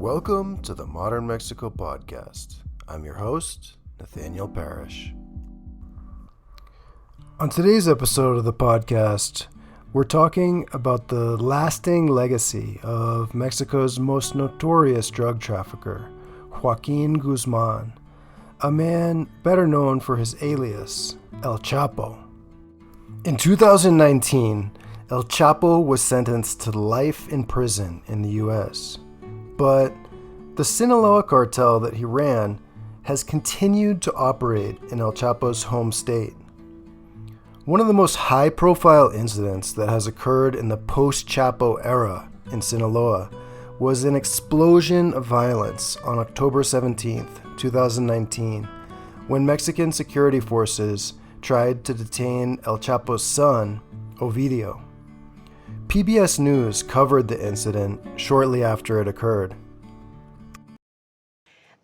Welcome to the Modern Mexico Podcast. I'm your host, Nathaniel Parish. On today's episode of the podcast, we're talking about the lasting legacy of Mexico's most notorious drug trafficker, Joaquin Guzman, a man better known for his alias, El Chapo. In 2019, El Chapo was sentenced to life in prison in the U.S., but the Sinaloa cartel that he ran has continued to operate in El Chapo's home state. One of the most high-profile incidents that has occurred in the post-Chapo era in Sinaloa was an explosion of violence on October 17, 2019, when Mexican security forces tried to detain El Chapo's son, Ovidio. PBS News covered the incident shortly after it occurred.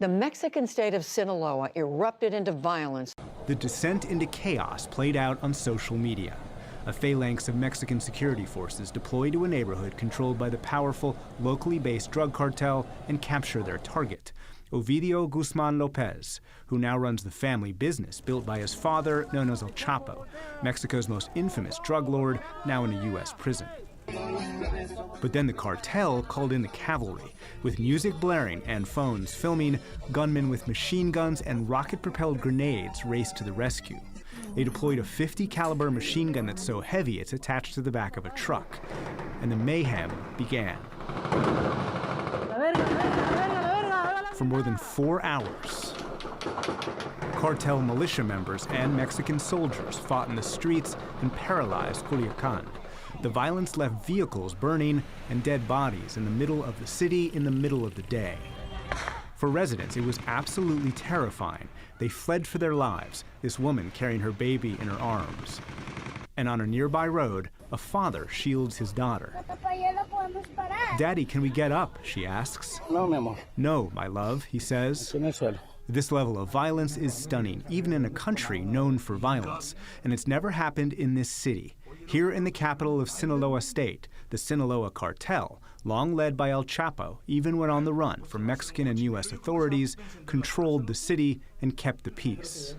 The Mexican state of Sinaloa erupted into violence. The descent into chaos played out on social media. A phalanx of Mexican security forces deployed to a neighborhood controlled by the powerful, locally based drug cartel and capture their target, Ovidio Guzman Lopez, who now runs the family business built by his father, known as El Chapo, Mexico's most infamous drug lord, now in a U.S. prison. But then the cartel called in the cavalry, with music blaring and phones filming. Gunmen with machine guns and rocket-propelled grenades raced to the rescue. They deployed a .50 caliber machine gun that's so heavy it's attached to the back of a truck. And the mayhem began. For more than 4 hours, cartel militia members and Mexican soldiers fought in the streets and paralyzed Culiacan. The violence left vehicles burning and dead bodies in the middle of the city in the middle of the day. For residents, it was absolutely terrifying. They fled for their lives, this woman carrying her baby in her arms. And on a nearby road, a father shields his daughter. "Daddy, can we get up?" she asks. No, mi amor. "No, my love," he says. En el suelo. This level of violence is stunning, even in a country known for violence. And it's never happened in this city. Here in the capital of Sinaloa State, the Sinaloa cartel, long led by El Chapo, even when on the run from Mexican and U.S. authorities, controlled the city and kept the peace.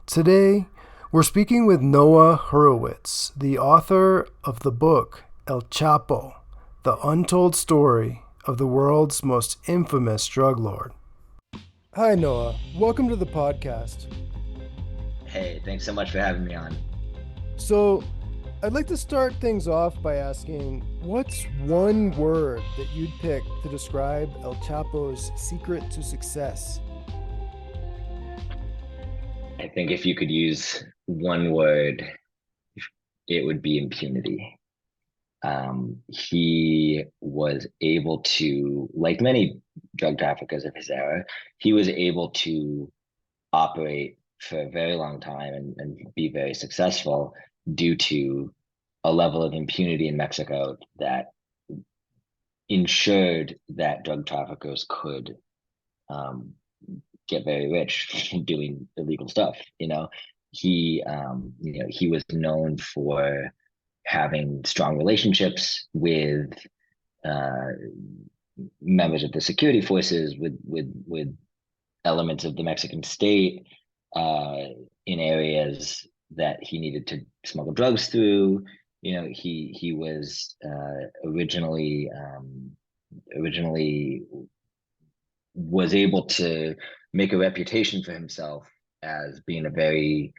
Today, we're speaking with Noah Hurowitz, the author of the book El Chapo, the untold story of the world's most infamous drug lord. Hi, Noah. Welcome to the podcast. Hey, thanks so much for having me on. So, I'd like to start things off by asking, what's one word that you'd pick to describe El Chapo's secret to success? I think if you could use one word, it would be impunity. He was able to, like many drug traffickers of his era, he was able to operate for a very long time and be very successful due to a level of impunity in Mexico that ensured that drug traffickers could get very rich doing illegal stuff. He was known for having strong relationships with members of the security forces, with elements of the Mexican state in areas that he needed to smuggle drugs through. He was originally was able to make a reputation for himself as being a very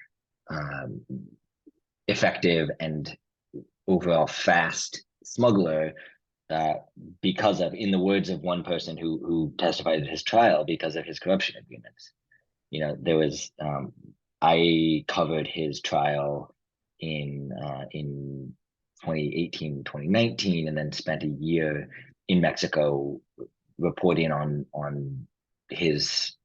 effective and overall fast smuggler, because of, in the words of one person who testified at his trial, because of his corruption agreements. There was I covered his trial in 2018, 2019, and then spent a year in Mexico reporting on his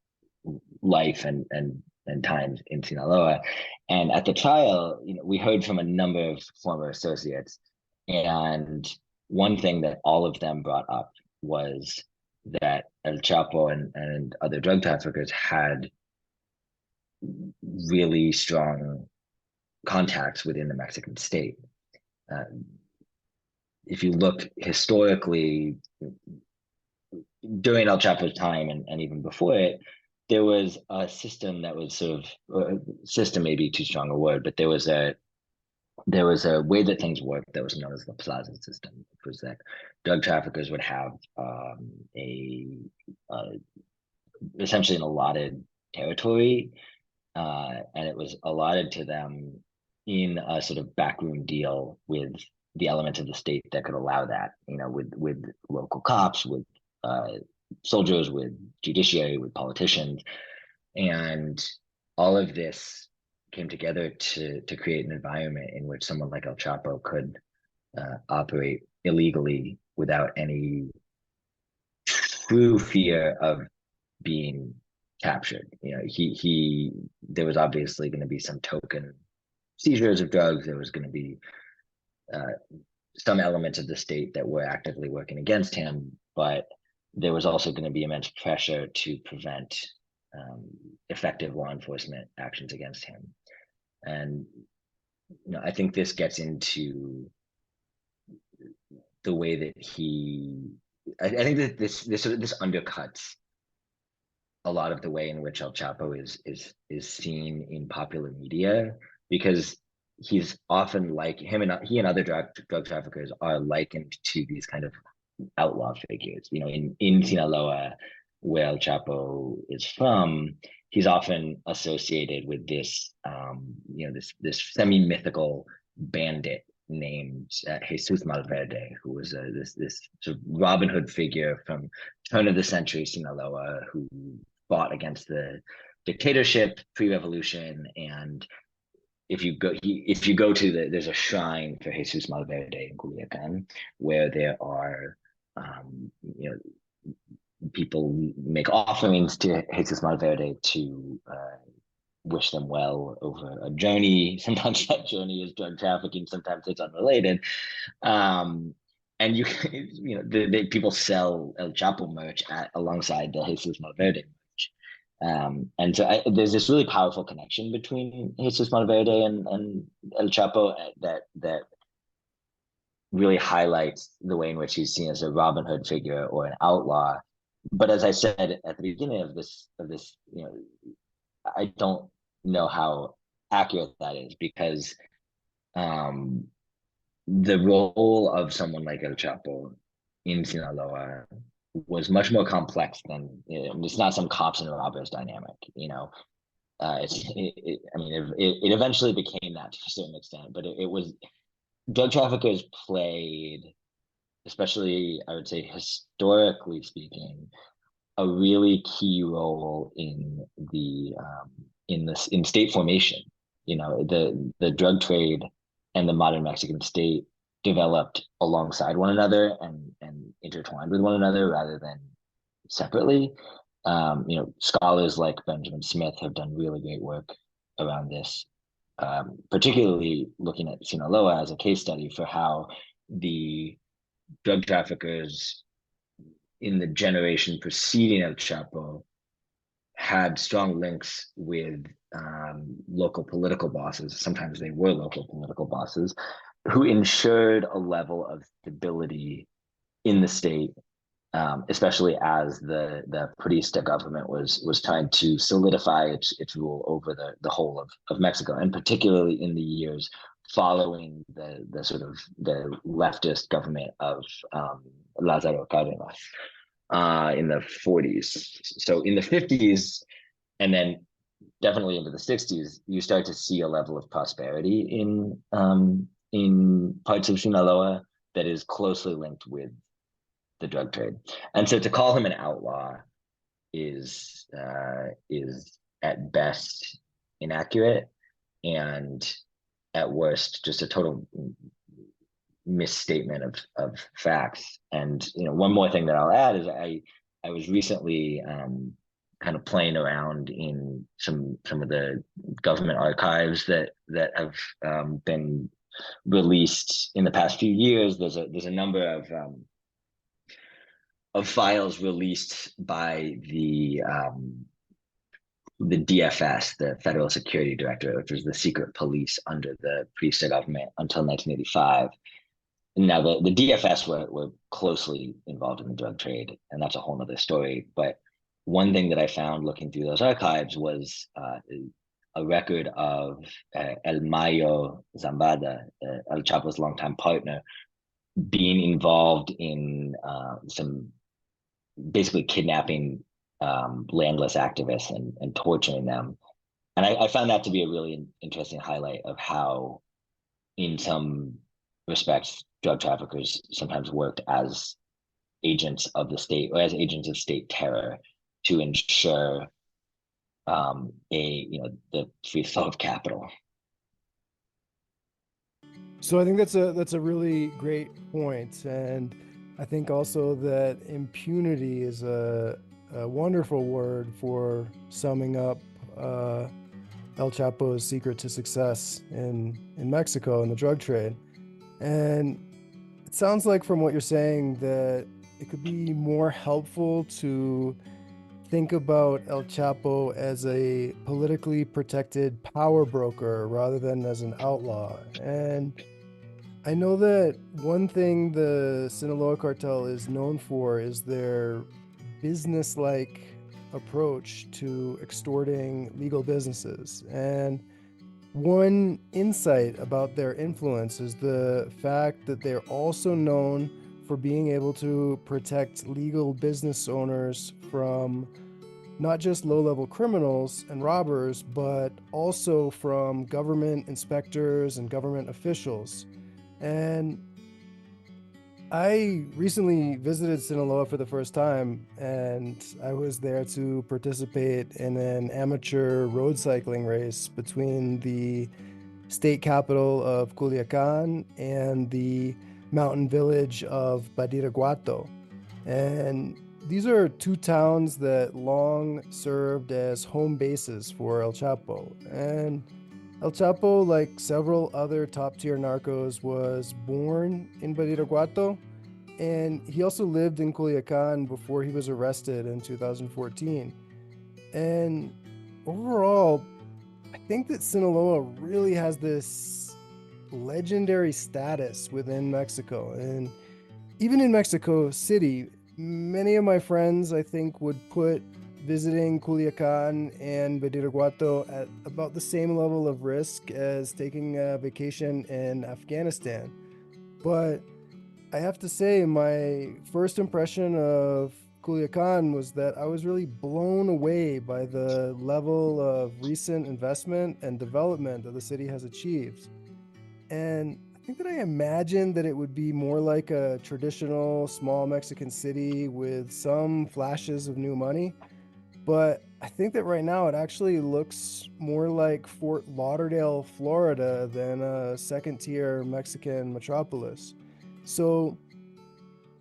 life and times in Sinaloa. And at the trial, we heard from a number of former associates, and one thing that all of them brought up was that El Chapo and other drug traffickers had really strong contacts within the Mexican state. If you look historically, during El Chapo's time and even before it, there was a system that was sort of system may be too strong a word, but there was a way that things worked that was known as the plaza system. It was that drug traffickers would have a essentially an allotted territory, and it was allotted to them in a sort of backroom deal with the elements of the state that could allow that. With local cops, with soldiers, with judiciary, with politicians, and all of this came together to create an environment in which someone like El Chapo could operate illegally without any true fear of being captured. He there was obviously going to be some token seizures of drugs. There was going to be uh, some elements of the state that were actively working against him, but there was also going to be immense pressure to prevent effective law enforcement actions against him. And I think this gets into the way that I think that this undercuts a lot of the way in which El Chapo is seen in popular media, because he's often like he and other drug traffickers are likened to these kind of outlaw figures. In Sinaloa, where El Chapo is from, he's often associated with this this semi-mythical bandit named Jesus Malverde, who was this sort of Robin Hood figure from turn of the century Sinaloa, who fought against the dictatorship pre-revolution. And if you go to there's a shrine for Jesus Malverde in Culiacan, where there are people make offerings to Jesus Malverde to wish them well over a journey. Sometimes that journey is drug trafficking, sometimes it's unrelated. And the people sell El Chapo merch alongside the Jesus Malverde merch. And so there's this really powerful connection between Jesus Malverde and El Chapo that really highlights the way in which he's seen as a Robin Hood figure or an outlaw. But as I said at the beginning of this, I don't know how accurate that is, because the role of someone like El Chapo in Sinaloa was much more complex than it's not some cops and robbers dynamic. I mean, it eventually became that to a certain extent, but it was drug traffickers played, especially I would say historically speaking, a really key role in state formation. The drug trade and the modern Mexican state developed alongside one another and intertwined with one another rather than separately. Scholars like Benjamin Smith have done really great work around this, particularly looking at Sinaloa as a case study for how the drug traffickers in the generation preceding El Chapo had strong links with local political bosses. Sometimes they were local political bosses who ensured a level of stability in the state, especially as the Priista government was trying to solidify its rule over the whole of Mexico, and particularly in the years following the sort of the leftist government of Lázaro Cárdenas in the 40s. So in the 50s, and then definitely into the 60s, you start to see a level of prosperity in parts of Sinaloa that is closely linked with the drug trade. And so to call him an outlaw is at best inaccurate, and at worst just a total misstatement of facts. And one more thing that I'll add is I was recently kind of playing around in some of the government archives that have been released in the past few years. There's a number of files released by the DFS, the Federal Security Directorate, which was the secret police under the Priesta government until 1985. Now the DFS were closely involved in the drug trade, and that's a whole nother story. But one thing that I found looking through those archives was a record of El Mayo Zambada, El Chapo's longtime partner, being involved in some basically kidnapping landless activists and torturing them. And I found that to be a really interesting highlight of how, in some respects, drug traffickers sometimes worked as agents of the state or as agents of state terror to ensure the free flow of capital. So I think that's a really great point, and I think also that impunity is a wonderful word for summing up El Chapo's secret to success in Mexico in the drug trade. And it sounds like from what you're saying that it could be more helpful to think about El Chapo as a politically protected power broker rather than as an outlaw. And I know that one thing the Sinaloa cartel is known for is their business-like approach to extorting legal businesses. And one insight about their influence is the fact that they're also known for being able to protect legal business owners from not just low-level criminals and robbers, but also from government inspectors and government officials. And I recently visited Sinaloa for the first time, and I was there to participate in an amateur road cycling race between the state capital of Culiacan and the mountain village of Badiraguato. And these are two towns that long served as home bases for El Chapo. And El Chapo, like several other top-tier narcos, was born in Badiraguato, and he also lived in Culiacan before he was arrested in 2014. And overall, I think that Sinaloa really has this legendary status within Mexico. And even in Mexico City, many of my friends, I think, would put visiting Culiacan and Badiraguato at about the same level of risk as taking a vacation in Afghanistan. But I have to say, my first impression of Culiacan was that I was really blown away by the level of recent investment and development that the city has achieved. And I think that I imagined that it would be more like a traditional small Mexican city with some flashes of new money. But I think that right now it actually looks more like Fort Lauderdale, Florida, than a second-tier Mexican metropolis. So,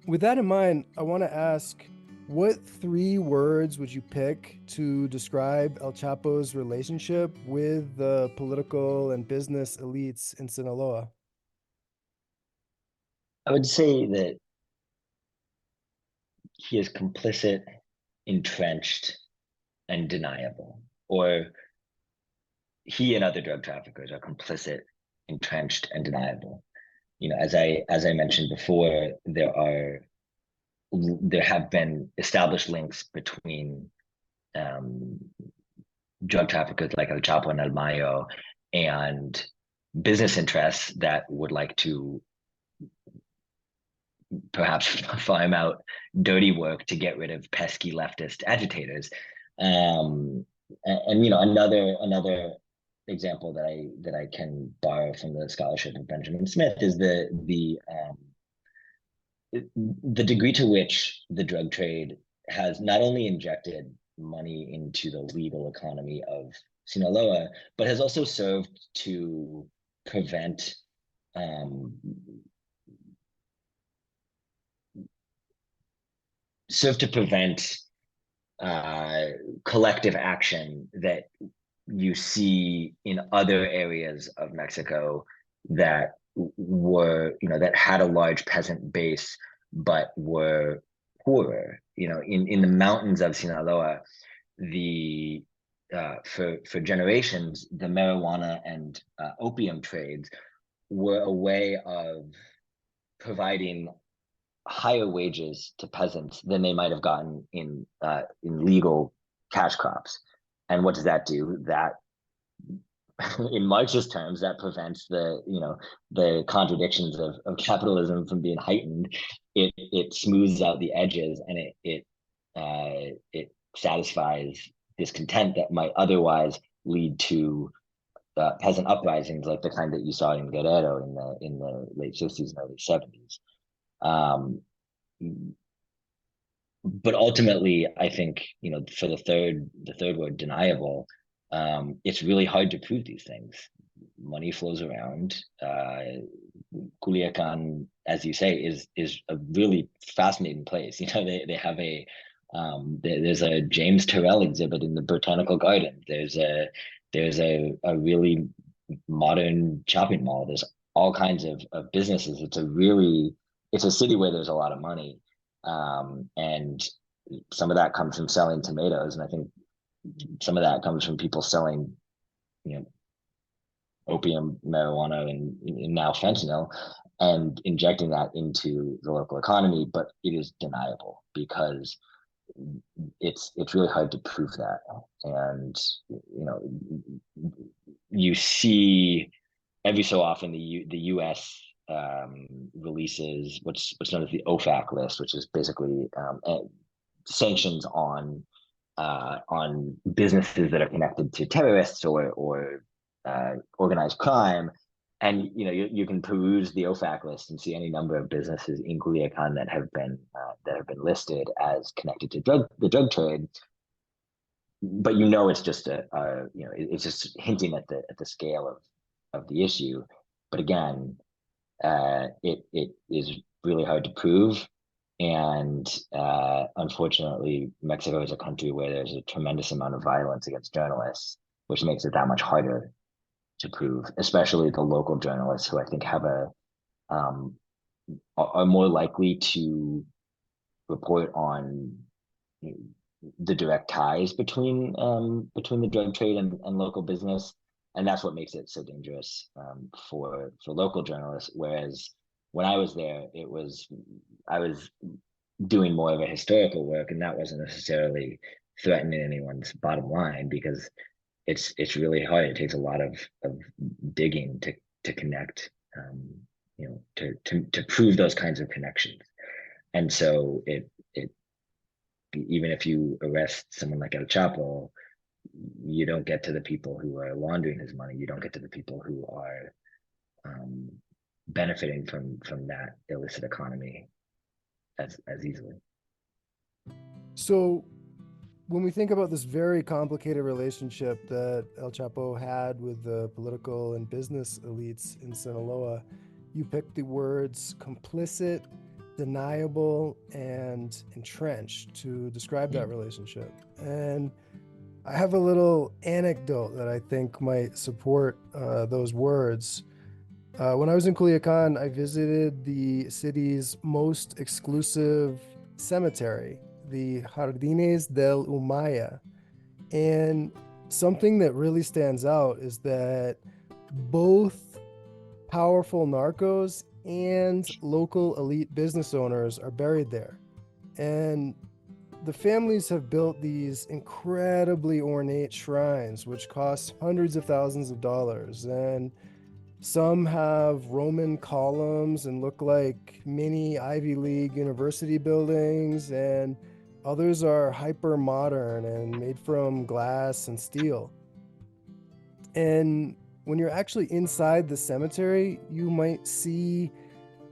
with that in mind, I want to ask, what 3 words would you pick to describe El Chapo's relationship with the political and business elites in Sinaloa? I would say that he is complicit, entrenched, and deniable, or he and other drug traffickers are complicit, entrenched, and deniable. As I mentioned before, there have been established links between drug traffickers like El Chapo and El Mayo and business interests that would like to perhaps farm out dirty work to get rid of pesky leftist agitators. And another example that I can borrow from the scholarship of Benjamin Smith is the degree to which the drug trade has not only injected money into the legal economy of Sinaloa, but has also served to prevent collective action that you see in other areas of Mexico that that had a large peasant base but were poorer. In the mountains of Sinaloa, for generations, the marijuana and opium trades were a way of providing higher wages to peasants than they might have gotten in legal cash crops. And what does that do? That, in Marxist terms, that prevents the contradictions of capitalism from being heightened. It smooths out the edges, and it satisfies discontent that might otherwise lead to peasant uprisings like the kind that you saw in Guerrero in the late 60s and early 70s. But ultimately, I think, for the third word, deniable, it's really hard to prove these things. Money flows around. Culiacan, as you say, is a really fascinating place. They have there's a James Turrell exhibit in the Botanical Garden. There's a really modern shopping mall. There's all kinds of businesses. It's a city where there's a lot of money. And some of that comes from selling tomatoes, and I think some of that comes from people selling, opium, marijuana, and now fentanyl, and injecting that into the local economy. But it is deniable because it's really hard to prove that. And you see every so often the U.S. Releases what's known as the OFAC list, which is basically sanctions on businesses that are connected to terrorists or organized crime. And you can peruse the OFAC list and see any number of businesses in Culiacan that have been listed as connected to the drug trade. But it's just it's just hinting at the scale of the issue. But again, it is really hard to prove. And unfortunately, Mexico is a country where there's a tremendous amount of violence against journalists, which makes it that much harder to prove, especially the local journalists, who I think are more likely to report on the direct ties between the drug trade and local business. And that's what makes it so dangerous for local journalists. Whereas when I was there, I was doing more of a historical work, and that wasn't necessarily threatening anyone's bottom line, because it's really hard. It takes a lot of digging to connect, to prove those kinds of connections. And so it even if you arrest someone like El Chapo, you don't get to the people who are laundering his money. You don't get to the people who are benefiting from that illicit economy as easily. So when we think about this very complicated relationship that El Chapo had with the political and business elites in Sinaloa, you picked the words complicit, deniable, and entrenched to describe that relationship. And I have a little anecdote that I think might support those words. When I was in Culiacan, I visited the city's most exclusive cemetery, the Jardines del Umaya. And something that really stands out is that both powerful narcos and local elite business owners are buried there. And the families have built these incredibly ornate shrines, which cost hundreds of thousands of dollars. And some have Roman columns and look like mini Ivy League university buildings, and others are hyper modern and made from glass and steel. And when you're actually inside the cemetery, you might see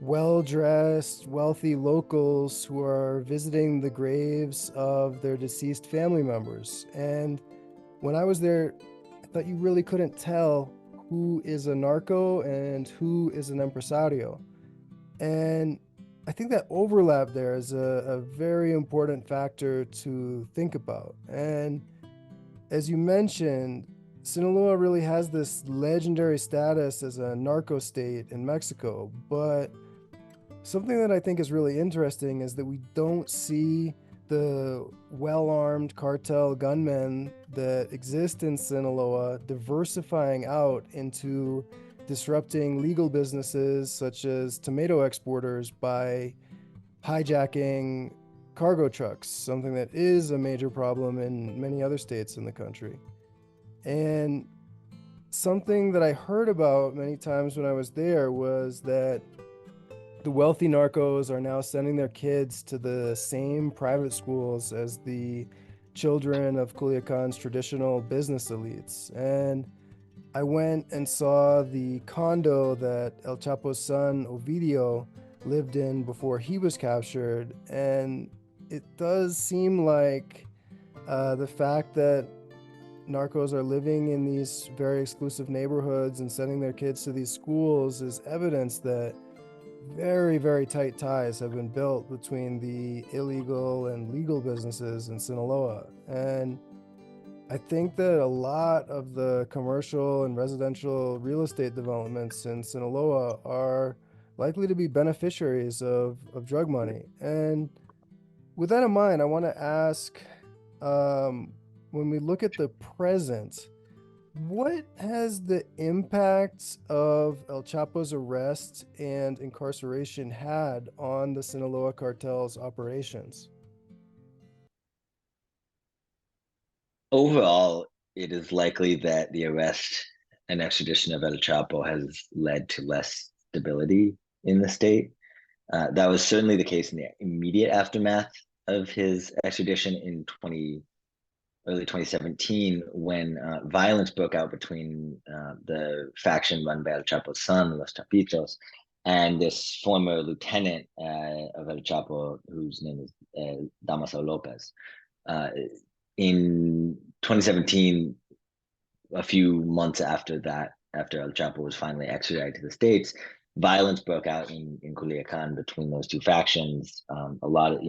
well-dressed, wealthy locals who are visiting the graves of their deceased family members. And when I was there, I thought you really couldn't tell who is a narco and who is an empresario. And I think that overlap there is a very important factor to think about. And as you mentioned, Sinaloa really has this legendary status as a narco state in Mexico, but something that I think is really interesting is that we don't see the well-armed cartel gunmen that exist in Sinaloa diversifying out into disrupting legal businesses such as tomato exporters by hijacking cargo trucks, something that is a major problem in many other states in the country. And something that I heard about many times when I was there was that the wealthy narcos are now sending their kids to the same private schools as the children of Culiacan's traditional business elites. And I went and saw the condo that El Chapo's son, Ovidio, lived in before he was captured. And it does seem like the fact that narcos are living in these very exclusive neighborhoods and sending their kids to these schools is evidence that very, very tight ties have been built between the illegal and legal businesses in Sinaloa. And I think that a lot of the commercial and residential real estate developments in Sinaloa are likely to be beneficiaries of drug money. And with that in mind, I want to ask, when we look at the present, what has the impact of El Chapo's arrest and incarceration had on the Sinaloa cartel's operations? Overall, it is likely that the arrest and extradition of El Chapo has led to less stability in the state. That was certainly the case in the immediate aftermath of his extradition in early 2017, when violence broke out between the faction run by El Chapo's son, Los Chapitos, and this former lieutenant of El Chapo, whose name is Damaso Lopez. In 2017, a few months after that, after El Chapo was finally extradited to the States, violence broke out in Culiacan between those two factions. A lot of,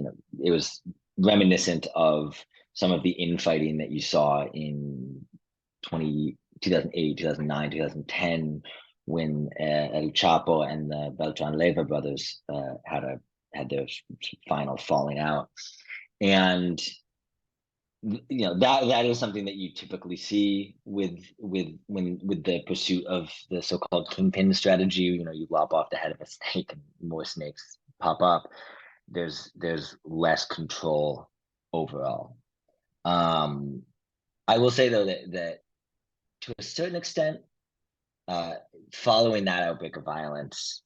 it was reminiscent of some of the infighting that you saw in 2008, 2009, 2010, when El Chapo and the Beltran Leyva brothers had their final falling out. And that is something that you typically see with the pursuit of the so-called kingpin strategy. You lop off the head of a snake and more snakes pop up. There's less control overall. I will say though that to a certain extent, following that outbreak of violence,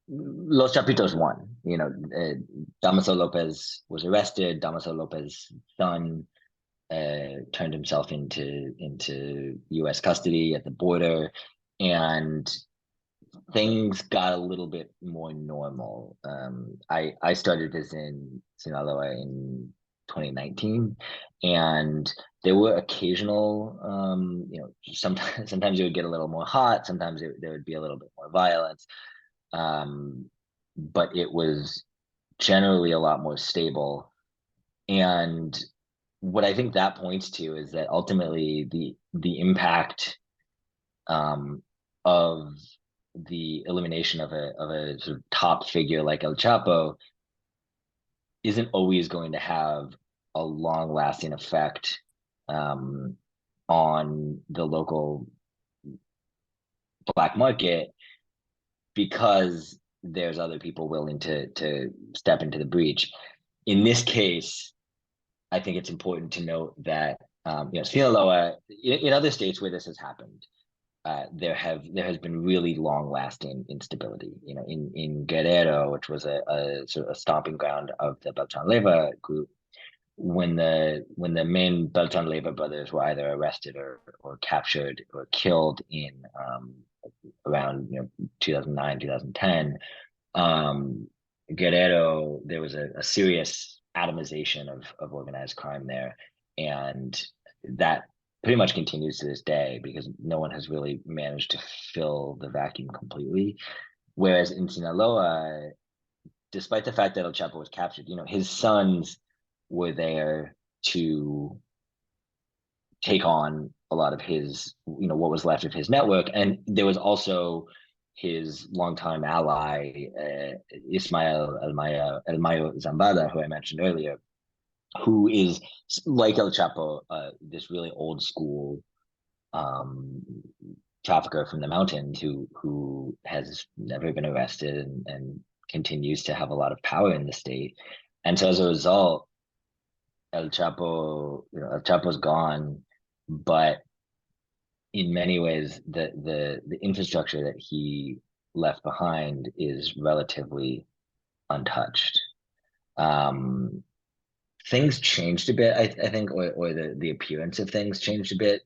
Los Chapitos won. Damaso Lopez was arrested. Damaso Lopez's son turned himself into U.S. custody at the border, and things got a little bit more normal. I started this in Sinaloa in 2019, and there were occasional, sometimes it would get a little more hot, sometimes there would be a little bit more violence, but it was generally a lot more stable. And what I think that points to is that ultimately the impact of the elimination of a sort of top figure like El Chapo isn't always going to have a long-lasting effect on the local black market, because there's other people willing to step into the breach. In this case, I think it's important to note that Sinaloa, in other states where this has happened, there has been really long-lasting instability. In Guerrero, which was a sort of a stomping ground of the Beltran Leyva group, when the main Beltran Leyva brothers were either arrested or captured or killed in around 2009, 2010, Guerrero, there was a serious atomization of organized crime there, and that pretty much continues to this day because no one has really managed to fill the vacuum completely. Whereas in Sinaloa, despite the fact that El Chapo was captured, his sons were there to take on a lot of his, what was left of his network. And there was also his longtime ally, Ismael El Mayo Zambada, who I mentioned earlier, who is, like El Chapo, this really old school trafficker from the mountains who has never been arrested and continues to have a lot of power in the state. And so as a result, El Chapo's gone, but in many ways, the infrastructure that he left behind is relatively untouched. Things changed a bit, I think, or the appearance of things changed a bit.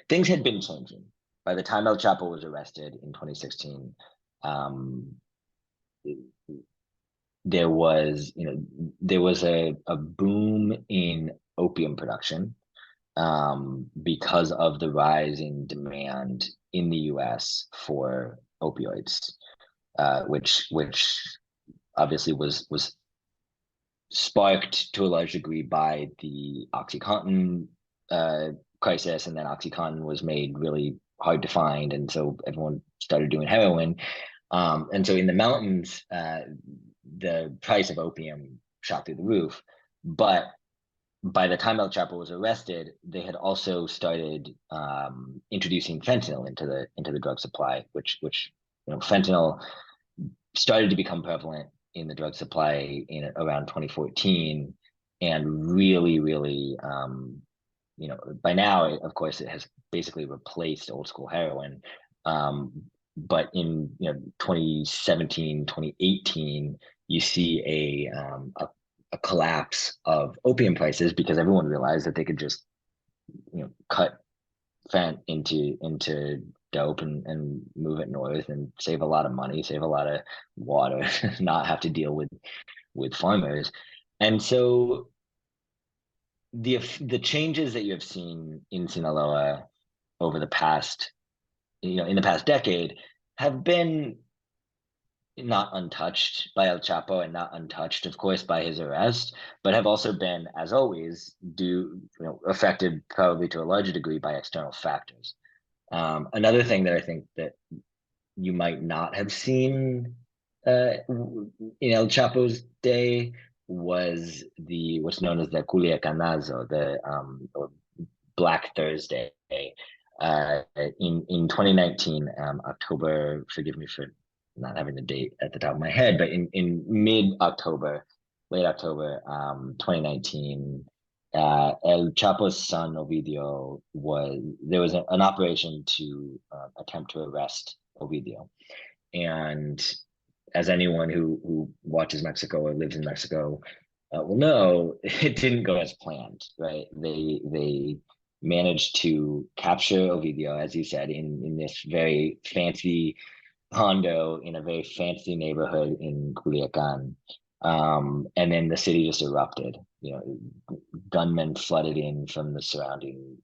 Things had been changing by the time El Chapo was arrested in 2016. There was a boom in opium production because of the rise in demand in the U.S. for opioids, which obviously was sparked to a large degree by the OxyContin crisis, and then OxyContin was made really hard to find, and so everyone started doing heroin. And so in the mountains, the price of opium shot through the roof. But by the time El Chapo was arrested, they had also started introducing fentanyl into the drug supply, which fentanyl started to become prevalent in the drug supply in around 2014, and really by now, of course, it has basically replaced old school heroin. But in 2017, 2018, you see a collapse of opium prices because everyone realized that they could just cut fent into dope and move it north and save a lot of money, save a lot of water, not have to deal with farmers. And so the changes that you have seen in Sinaloa over the past, in the past decade have been not untouched by El Chapo and not untouched, of course, by his arrest, but have also been, as always, affected probably to a larger degree by external factors. Another thing that I think that you might not have seen in El Chapo's day was what's known as the Culiacanazo, or Black Thursday. In 2019, October, forgive me for not having the date at the top of my head, but in mid-October, late October, 2019, El Chapo's son Ovidio there was an operation to attempt to arrest Ovidio. And as anyone who watches Mexico or lives in Mexico will know, it didn't go as planned, right? They managed to capture Ovidio, as you said, in this very fancy condo in a very fancy neighborhood in Culiacan. And then the city just erupted. Gunmen flooded in from the surrounding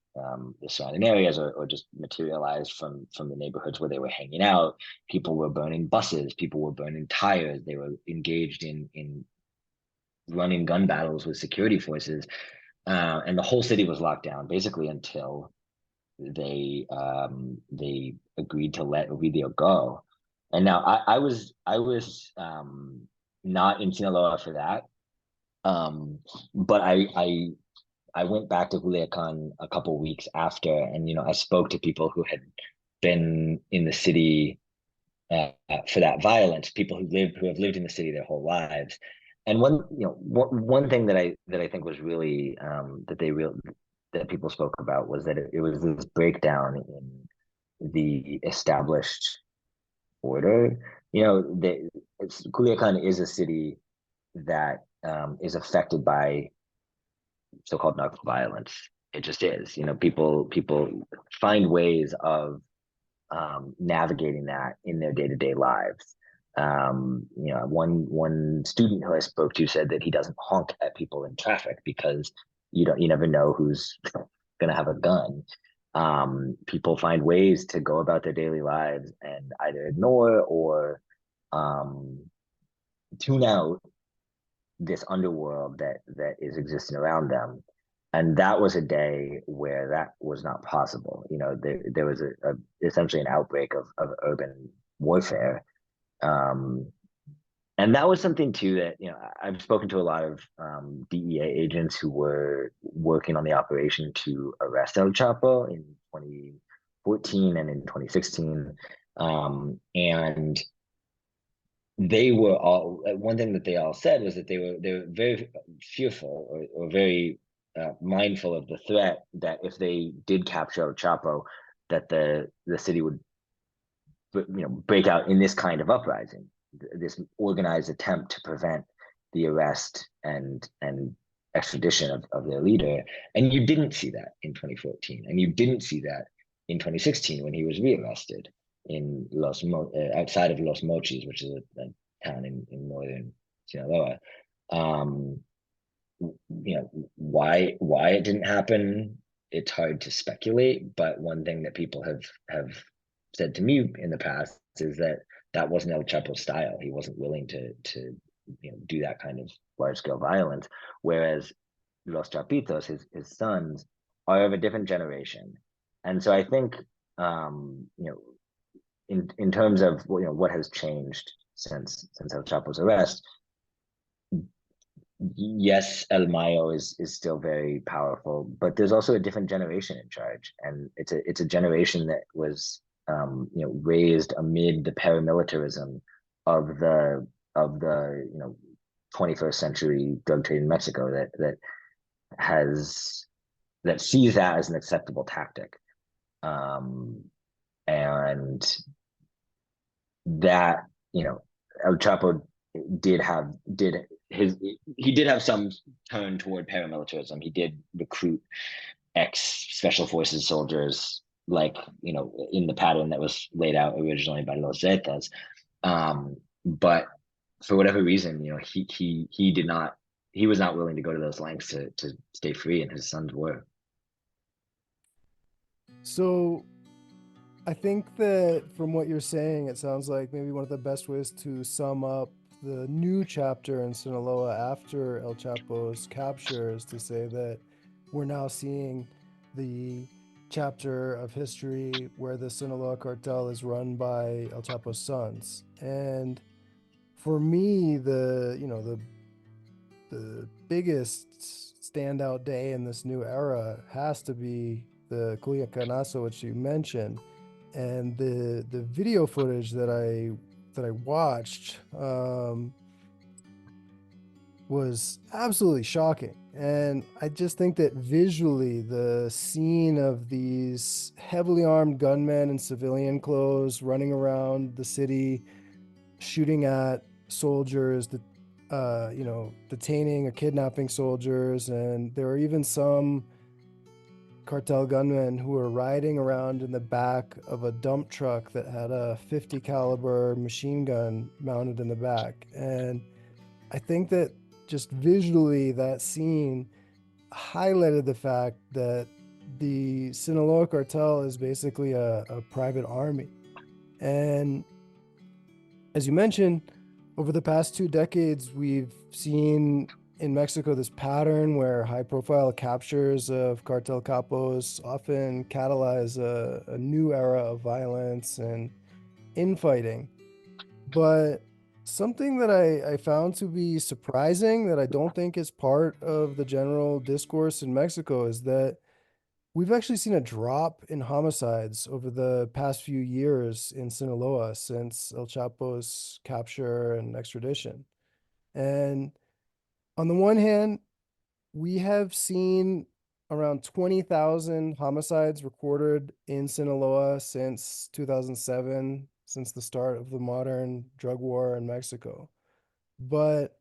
areas, or just materialized from the neighborhoods where they were hanging out. People were burning buses. People were burning tires. They were engaged in running gun battles with security forces, and the whole city was locked down basically until they agreed to let Ovidio go. And now I was not in Sinaloa for that, but I went back to Culiacan a couple weeks after, and I spoke to people who had been in the city for that violence, people who have lived in the city their whole lives. And one thing that I think was really that people spoke about was that it was this breakdown in the established order. Culiacan is a city that is affected by so-called narco violence. It just is. People find ways of navigating that in their day-to-day lives. One student who I spoke to said that he doesn't honk at people in traffic because you never know who's going to have a gun. People find ways to go about their daily lives and either ignore or tune out this underworld that is existing around them. And that was a day where that was not possible. There was essentially an outbreak of urban warfare. And that was something too that, I've spoken to a lot of DEA agents who were working on the operation to arrest El Chapo in 2014 and in 2016. And they were all, one thing that they all said was that they were very fearful, or very mindful of the threat that if they did capture El Chapo, that the city would break out in this kind of uprising, this organized attempt to prevent the arrest and extradition of their leader. And you didn't see that in 2014, and you didn't see that in 2016 when he was rearrested in outside of Los Mochis, which is a town in northern Sinaloa. Um, why it didn't happen, it's hard to speculate. But one thing that people have said to me in the past is that wasn't El Chapo's style. He wasn't willing to do that kind of large scale violence. Whereas Los Chapitos, his sons, are of a different generation, and so I think in terms of what has changed since El Chapo's arrest. Yes, El Mayo is still very powerful, but there's also a different generation in charge, and it's a generation that was raised amid the paramilitarism of the 21st century drug trade in Mexico that sees that as an acceptable tactic, and that El Chapo he did have some turn toward paramilitarism. He did recruit ex special forces soldiers, like in the pattern that was laid out originally by Los Zetas. But for whatever reason, he was not willing to go to those lengths to stay free, and his sons were. So I think that from what you're saying, it sounds like maybe one of the best ways to sum up the new chapter in Sinaloa after El Chapo's capture is to say that we're now seeing the chapter of history where the Sinaloa cartel is run by El Chapo's sons. And for me, the biggest standout day in this new era has to be the Culiacanazo, which you mentioned, and the video footage that I watched was absolutely shocking. And I just think that visually, the scene of these heavily armed gunmen in civilian clothes running around the city, shooting at soldiers, detaining or kidnapping soldiers, and there were even some cartel gunmen who were riding around in the back of a dump truck that had a 50 caliber machine gun mounted in the back. And I think that just visually that scene highlighted the fact that the Sinaloa cartel is basically a private army. And as you mentioned, over the past 2 decades, we've seen in Mexico this pattern where high profile captures of cartel capos often catalyze a new era of violence and infighting. But something that I found to be surprising, that I don't think is part of the general discourse in Mexico, is that we've actually seen a drop in homicides over the past few years in Sinaloa since El Chapo's capture and extradition. And on the one hand, we have seen around 20,000 homicides recorded in Sinaloa since 2007, since the start of the modern drug war in Mexico. But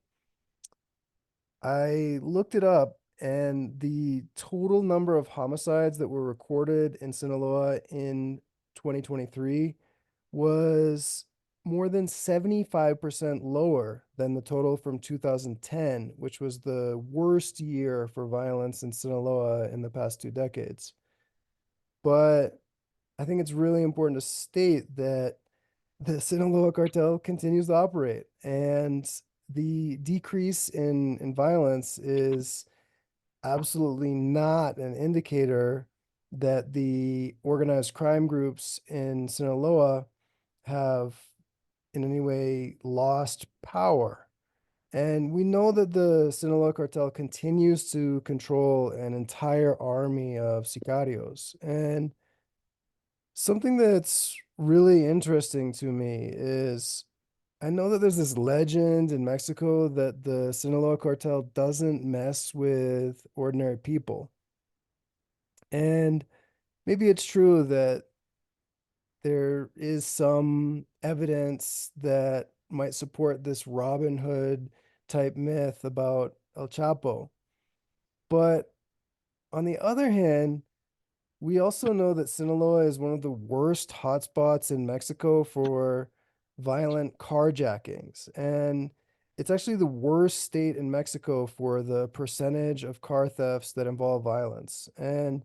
I looked it up, and the total number of homicides that were recorded in Sinaloa in 2023 was more than 75% lower than the total from 2010, which was the worst year for violence in Sinaloa in the past 2 decades. But I think it's really important to state that the Sinaloa cartel continues to operate, and the decrease in violence is absolutely not an indicator that the organized crime groups in Sinaloa have in any way lost power. And we know that the Sinaloa cartel continues to control an entire army of sicarios. And something that's really interesting to me is I know that there's this legend in Mexico that the Sinaloa cartel doesn't mess with ordinary people. And maybe it's true that there is some evidence that might support this Robin Hood type myth about El Chapo. But on the other hand, we also know that Sinaloa is one of the worst hotspots in Mexico for violent carjackings. And it's actually the worst state in Mexico for the percentage of car thefts that involve violence. And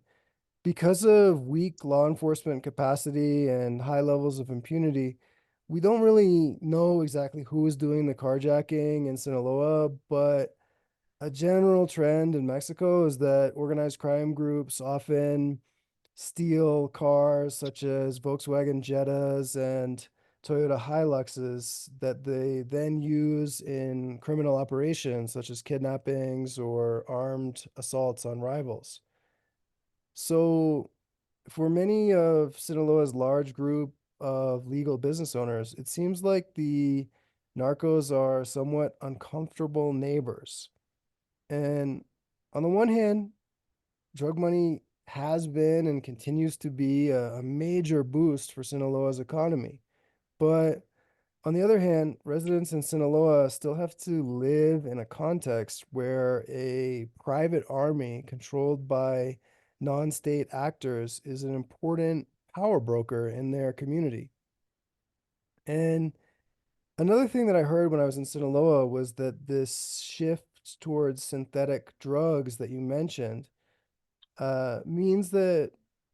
because of weak law enforcement capacity and high levels of impunity, we don't really know exactly who is doing the carjacking in Sinaloa, but a general trend in Mexico is that organized crime groups often steal cars such as Volkswagen Jettas and Toyota Hiluxes that they then use in criminal operations such as kidnappings or armed assaults on rivals. So, for many of Sinaloa's large group of legal business owners, it seems like the narcos are somewhat uncomfortable neighbors. And on the one hand, drug money has been and continues to be a major boost for Sinaloa's economy. But on the other hand, residents in Sinaloa still have to live in a context where a private army controlled by non-state actors is an important power broker in their community. And another thing that I heard when I was in Sinaloa was that this shift towards synthetic drugs that you mentioned means that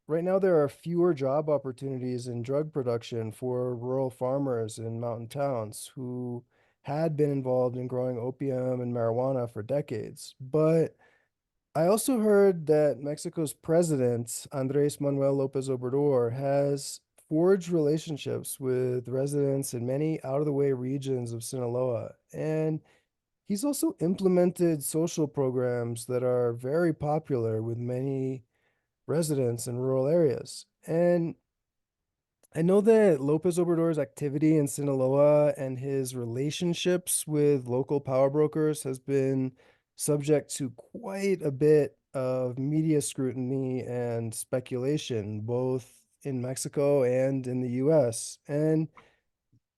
right now there are fewer job opportunities in drug production for rural farmers in mountain towns who had been involved in growing opium and marijuana for decades. But I also heard that Mexico's president, Andres Manuel Lopez Obrador, has forged relationships with residents in many out of the way regions of Sinaloa. And he's also implemented social programs that are very popular with many residents in rural areas. And I know that Lopez Obrador's activity in Sinaloa and his relationships with local power brokers has been subject to quite a bit of media scrutiny and speculation, both in Mexico and in the US. And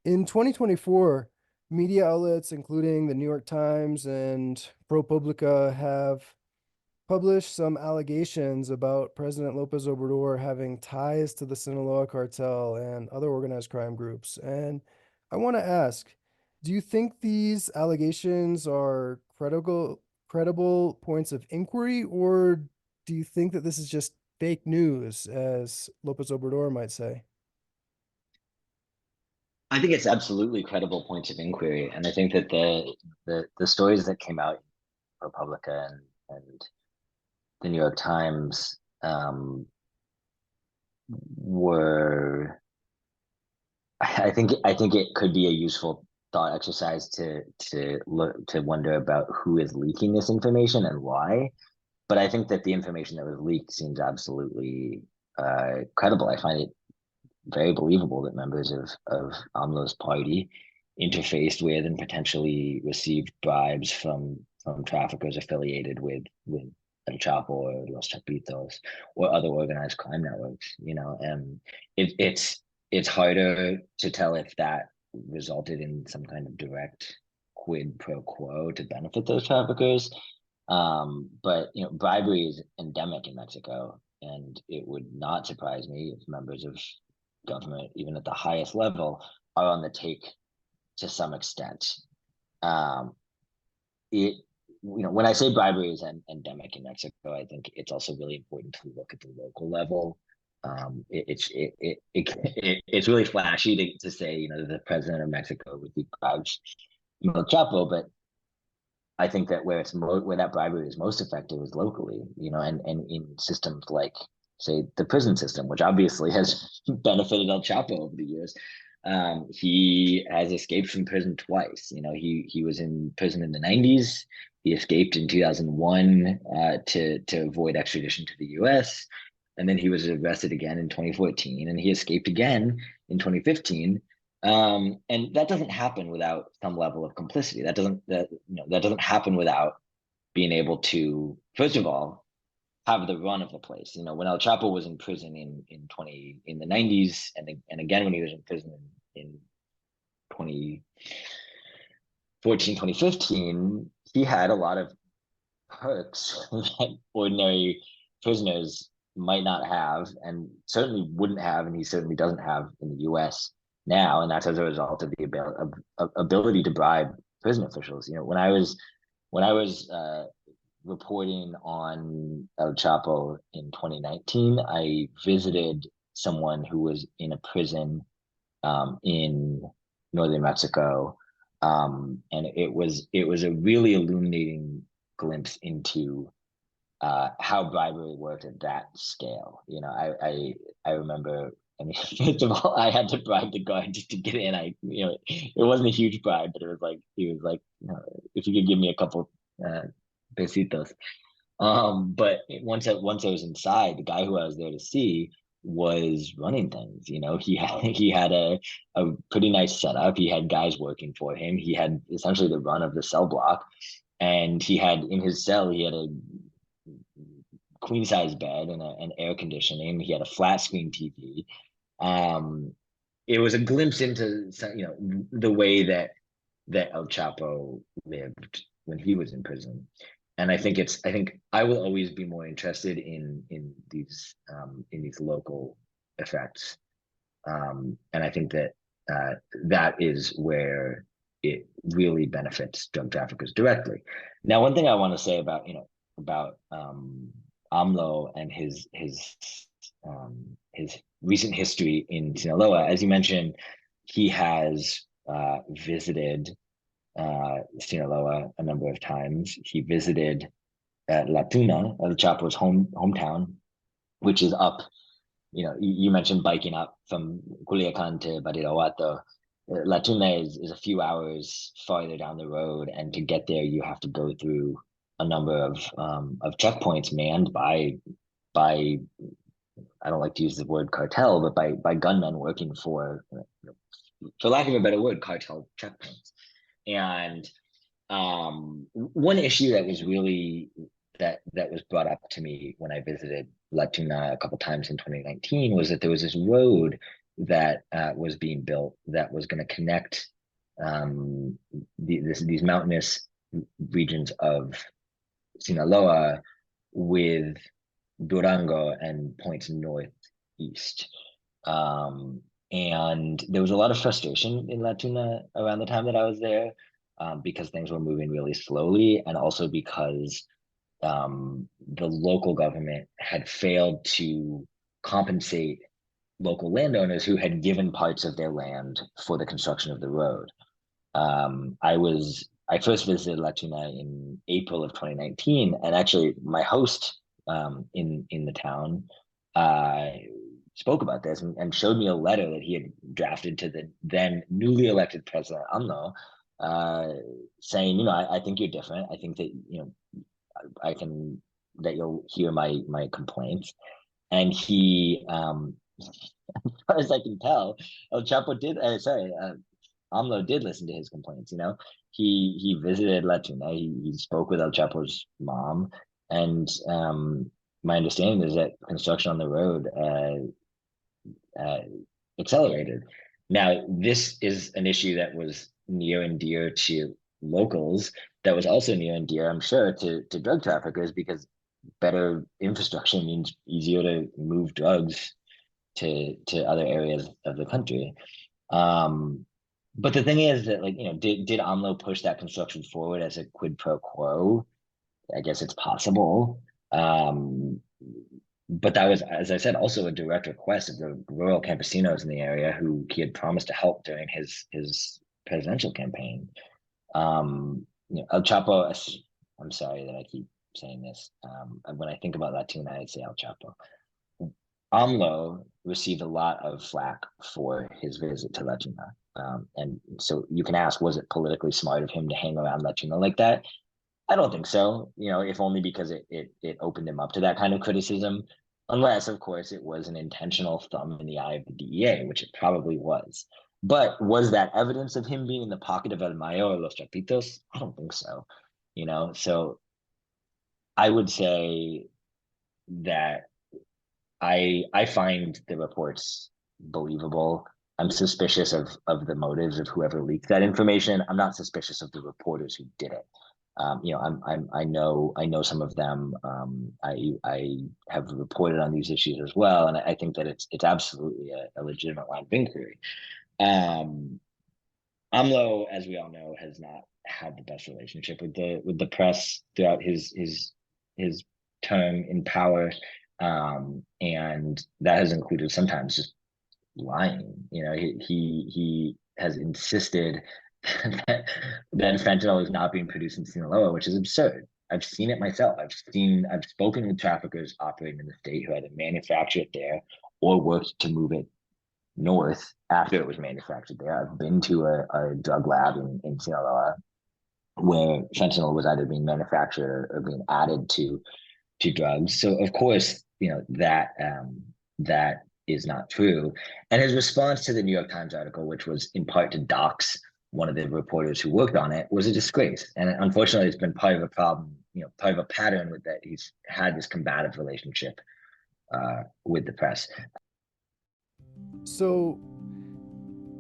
in 2024, media outlets, including the New York Times and ProPublica, have published some allegations about President Lopez Obrador having ties to the Sinaloa cartel and other organized crime groups. And I want to ask, do you think these allegations are credible points of inquiry, or do you think that this is just fake news, as Lopez Obrador might say? I think it's absolutely credible points of inquiry, and I think that the stories that came out in Republica and the New York Times were I think it could be a useful thought exercise to look to wonder about who is leaking this information and why. But I think that the information that was leaked seems absolutely credible. I find it very believable that members of AMLO's party interfaced with and potentially received bribes from traffickers affiliated with El Chapo or Los Chapitos or other organized crime networks. And it's harder to tell if that resulted in some kind of direct quid pro quo to benefit those traffickers. But bribery is endemic in Mexico, and it would not surprise me if members of government, even at the highest level, are on the take to some extent. Um, it when I say bribery is endemic in Mexico, I think it's also really important to look at the local level. It's really flashy to say the president of Mexico would be bribed El Chapo, but I think that where that bribery is most effective is locally, and in systems like, say, the prison system, which obviously has benefited El Chapo over the years. He has escaped from prison twice. He was in prison in the 90s. He escaped in 2001 to avoid extradition to the U.S. And then he was arrested again in 2014, and he escaped again in 2015. And that doesn't happen without some level of complicity. That doesn't happen without being able to, first of all, have the run of the place. When El Chapo was in prison in the 90s, and again when he was in prison in 2014, 2015, he had a lot of perks that ordinary prisoners might not have, and certainly wouldn't have, and he certainly doesn't have in the U.S. now, and that's as a result of the ability to bribe prison officials. When I was reporting on El Chapo in 2019, I visited someone who was in a prison in northern Mexico, and it was a really illuminating glimpse into how bribery worked at that scale. I remember. I mean, first of all, I had to bribe the guard just to get in. It wasn't a huge bribe, but it was like he was like, if you could give me a couple besitos. But once I was inside, the guy who I was there to see was running things. He had a pretty nice setup. He had guys working for him. He had essentially the run of the cell block, and he had in his cell he had a queen size bed and an air conditioning. He had a flat screen TV. It was a glimpse into the way that El Chapo lived when he was in prison. And I think I will always be more interested in these local effects. And I think that that is where it really benefits drug traffickers directly. Now, one thing I want to say about AMLO and his recent history in Sinaloa, as you mentioned, he has visited Sinaloa a number of times. He visited La Tuna, El Chapo's hometown, which is up. You mentioned biking up from Culiacan to Badiraguato. La Tuna is a few hours farther down the road, and to get there, you have to go through a number of checkpoints manned by I don't like to use the word cartel, but by gunmen working for lack of a better word, cartel checkpoints. And one issue that was really that was brought up to me when I visited La Tuna a couple times in 2019 was that there was this road that was being built that was going to connect these mountainous regions of Sinaloa with Durango and points northeast. And there was a lot of frustration in La Tuna around the time that I was there, because things were moving really slowly, and also because the local government had failed to compensate local landowners who had given parts of their land for the construction of the road. I first visited La Tuna in April of 2019, and actually my host in the town spoke about this and showed me a letter that he had drafted to the then newly elected president AMLO, saying, I think you're different. I think that that you'll hear my complaints. And he, as far as I can tell, El Chapo did. AMLO did listen to his complaints. He visited La Tuna. He spoke with El Chapo's mom, and my understanding is that construction on the road accelerated. Now, this is an issue that was near and dear to locals, that was also near and dear, I'm sure, to drug traffickers, because better infrastructure means easier to move drugs to other areas of the country. But the thing is that, did AMLO push that construction forward as a quid pro quo? I guess it's possible. But that was, as I said, also a direct request of the rural campesinos in the area who he had promised to help during his presidential campaign. El Chapo, I'm sorry that I keep saying this. When I think about Latino, I'd say El Chapo. AMLO received a lot of flack for his visit to Latina. And so you can ask, was it politically smart of him to hang around Latina like that? I don't think so, if only because it opened him up to that kind of criticism, unless, of course, it was an intentional thumb in the eye of the DEA, which it probably was. But was that evidence of him being in the pocket of El Mayo or Los Chapitos? I don't think so. So I would say that I find the reports believable. I'm suspicious of the motives of whoever leaked that information. I'm not suspicious of the reporters who did it. I know some of them. I have reported on these issues as well, and I think that it's absolutely a legitimate line of inquiry. AMLO, as we all know, has not had the best relationship with the press throughout his term in power, and that has included sometimes just lying. He has insisted that fentanyl is not being produced in Sinaloa, which is absurd. I've seen it myself. I've spoken with traffickers operating in the state who either manufacture it there or worked to move it north after it was manufactured there. I've been to a drug lab in Sinaloa where fentanyl was either being manufactured or being added to drugs. So of course, that is not true. And his response to the New York Times article, which was in part to dox one of the reporters who worked on it, was a disgrace. And unfortunately, it's been part of a problem, part of a pattern with that he's had this combative relationship with the press. So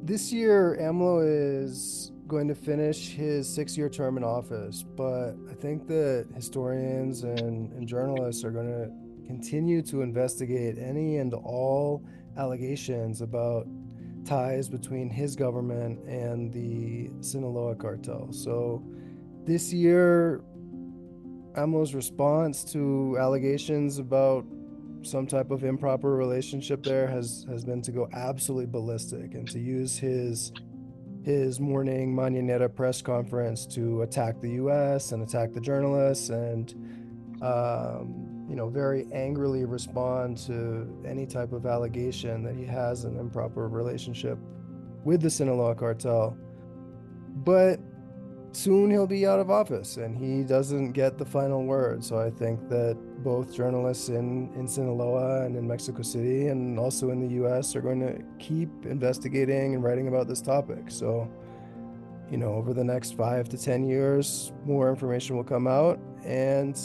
this year, AMLO is going to finish his 6-year term in office, but I think that historians and journalists are going to continue to investigate any and all allegations about ties between his government and the Sinaloa cartel. So this year, AMLO's response to allegations about some type of improper relationship there has been to go absolutely ballistic and to use his morning Mañanera press conference to attack the U.S. and attack the journalists and very angrily respond to any type of allegation that he has an improper relationship with the Sinaloa cartel. But soon he'll be out of office and he doesn't get the final word. So I think that both journalists in Sinaloa and in Mexico City and also in the US are going to keep investigating and writing about this topic. So, over the next 5 to 10 years, more information will come out and,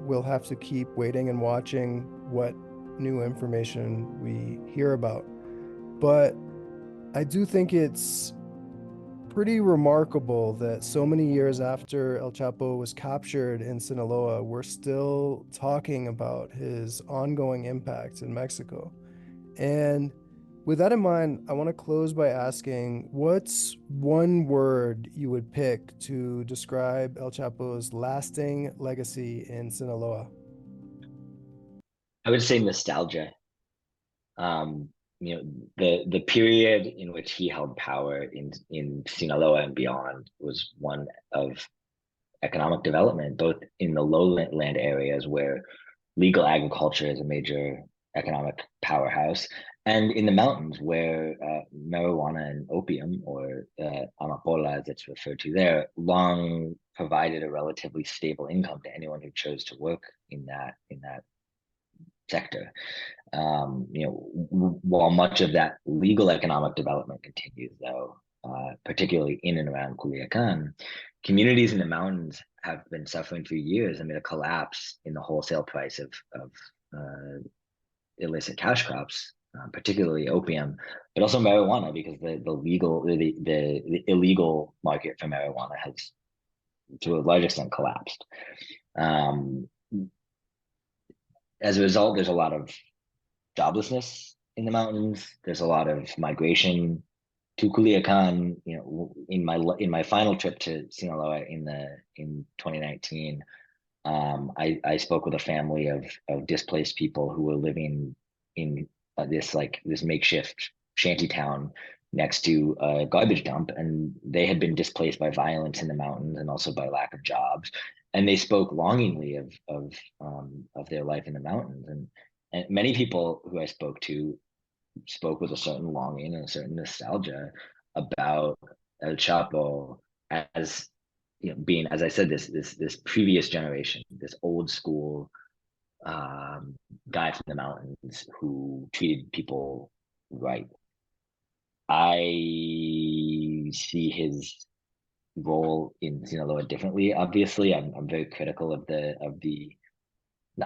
we'll have to keep waiting and watching what new information we hear about. But I do think it's pretty remarkable that so many years after El Chapo was captured in Sinaloa, we're still talking about his ongoing impact in Mexico. And with that in mind, I want to close by asking, what's one word you would pick to describe El Chapo's lasting legacy in Sinaloa? I would say nostalgia. The period in which he held power in Sinaloa and beyond was one of economic development, both in the lowland areas where legal agriculture is a major economic powerhouse, and in the mountains where marijuana and opium, or amapola as it's referred to there, long provided a relatively stable income to anyone who chose to work in that sector. While much of that legal economic development continues, though, particularly in and around Culiacan, communities in the mountains have been suffering for years amid a collapse in the wholesale price of illicit cash crops, particularly opium, but also marijuana, because the illegal market for marijuana has, to a large extent, collapsed. As a result, there's a lot of joblessness in the mountains. There's a lot of migration to Culiacan. In my final trip to Sinaloa in 2019, I spoke with a family of displaced people who were living in this makeshift shanty town next to a garbage dump, and they had been displaced by violence in the mountains and also by lack of jobs. and they spoke longingly of their life in the mountains, and many people who I spoke to spoke with a certain longing and a certain nostalgia about El Chapo as, being, as I said, this previous generation, this old school guy from the mountains who treated people right. I see his role in Sinaloa differently. Obviously, I'm very critical of the.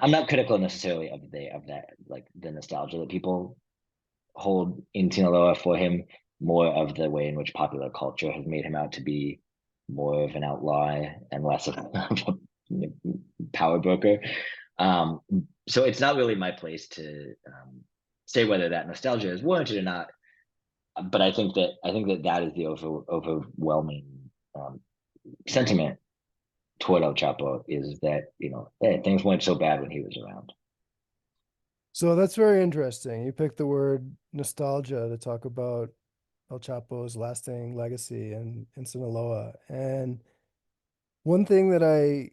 I'm not critical necessarily of that, like the nostalgia that people hold in Sinaloa for him, more of the way in which popular culture has made him out to be more of an outlaw and less of a power broker. Um, so it's not really my place to say whether that nostalgia is warranted or not. But I think that that is the overwhelming sentiment toward El Chapo, is that, hey, things weren't so bad when he was around. So that's very interesting. You picked the word nostalgia to talk about El Chapo's lasting legacy in Sinaloa. And one thing that I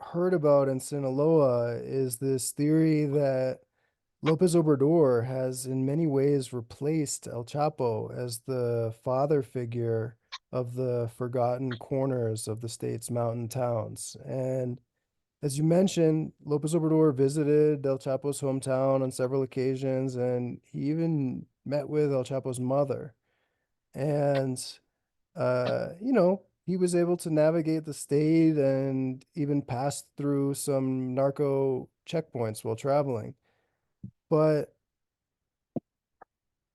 heard about in Sinaloa is this theory that Lopez Obrador has in many ways replaced El Chapo as the father figure of the forgotten corners of the state's mountain towns. And as you mentioned, Lopez Obrador visited El Chapo's hometown on several occasions, and he even met with El Chapo's mother. And he was able to navigate the state and even pass through some narco checkpoints while traveling. But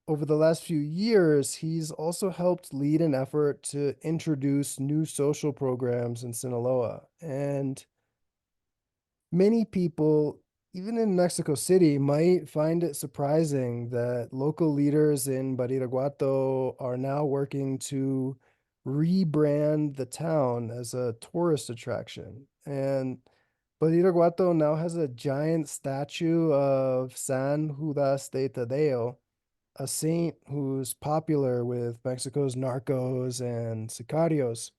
over the last few years, he's also helped lead an effort to introduce new social programs in Sinaloa. And many people, even in Mexico City, might find it surprising that local leaders in Badiraguato are now working to rebrand the town as a tourist attraction. And Badiraguato now has a giant statue of San Judas de Tadeo, a saint who's popular with Mexico's narcos and sicarios.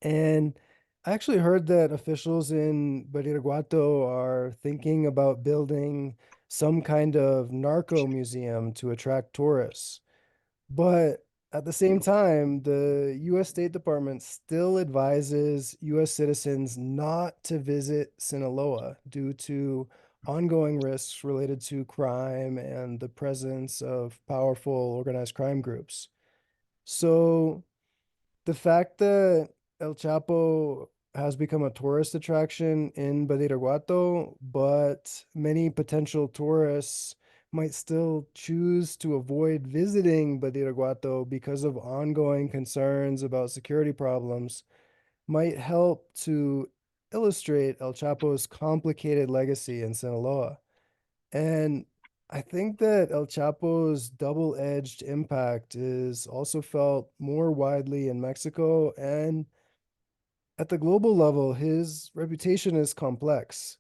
And I actually heard that officials in Badiraguato are thinking about building some kind of narco museum to attract tourists. But at the same time, the US State Department still advises US citizens not to visit Sinaloa due to ongoing risks related to crime and the presence of powerful organized crime groups. So the fact that El Chapo has become a tourist attraction in Badiraguato, but many potential tourists might still choose to avoid visiting Badiraguato because of ongoing concerns about security problems, might help to illustrate El Chapo's complicated legacy in Sinaloa. And I think that El Chapo's double-edged impact is also felt more widely in Mexico, and at the global level, his reputation is complex.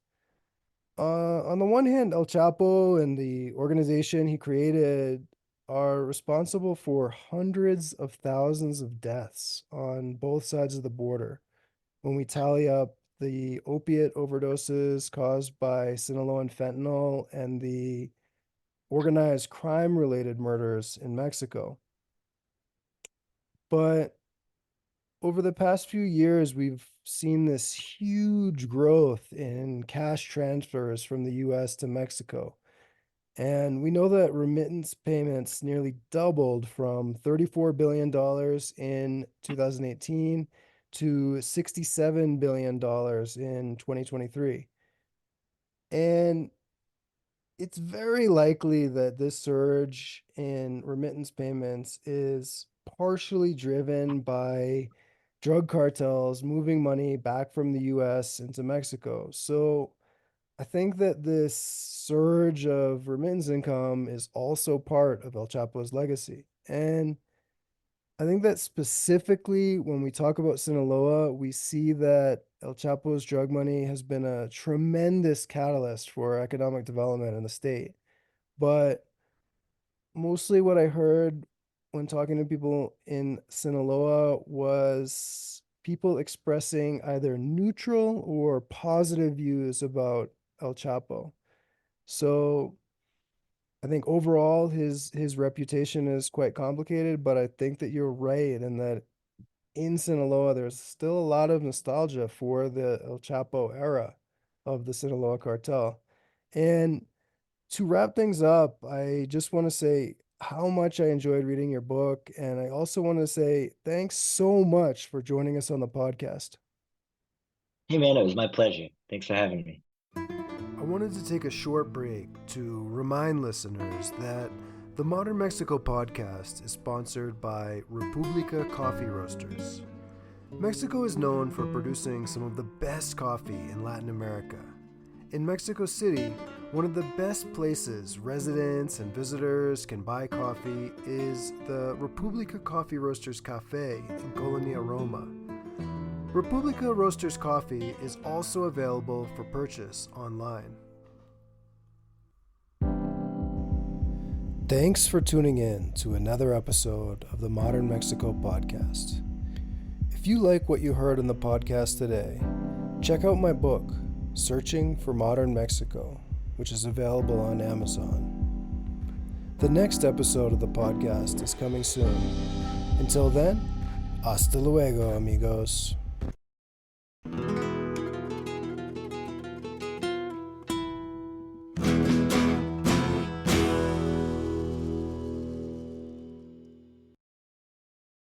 On the one hand, El Chapo and the organization he created are responsible for hundreds of thousands of deaths on both sides of the border. When we tally up the opiate overdoses caused by Sinaloa and fentanyl and the organized crime related murders in Mexico. But over the past few years, we've seen this huge growth in cash transfers from the US to Mexico. And we know that remittance payments nearly doubled from $34 billion in 2018 to $67 billion in 2023. And it's very likely that this surge in remittance payments is partially driven by drug cartels moving money back from the US into Mexico. So I think that this surge of remittance income is also part of El Chapo's legacy. And I think that specifically when we talk about Sinaloa, we see that El Chapo's drug money has been a tremendous catalyst for economic development in the state. But mostly what I heard when talking to people in Sinaloa was people expressing either neutral or positive views about El Chapo. So I think overall his reputation is quite complicated, but I think that you're right in that in Sinaloa there's still a lot of nostalgia for the El Chapo era of the Sinaloa cartel. And to wrap things up, I just want to say how much I enjoyed reading your book, and I also want to say thanks so much for joining us on the podcast. Hey man, it was my pleasure. Thanks for having me. I wanted to take a short break to remind listeners that the Modern Mexico podcast is sponsored by República Coffee Roasters. Mexico is known for producing some of the best coffee in Latin America. In Mexico City, one of the best places residents and visitors can buy coffee is the República Coffee Roasters Cafe in Colonia Roma. República Roasters Coffee is also available for purchase online. Thanks for tuning in to another episode of the Modern Mexico podcast. If you like what you heard in the podcast today, check out my book, Searching for Modern Mexico, which is available on Amazon. The next episode of the podcast is coming soon. Until then, hasta luego, amigos.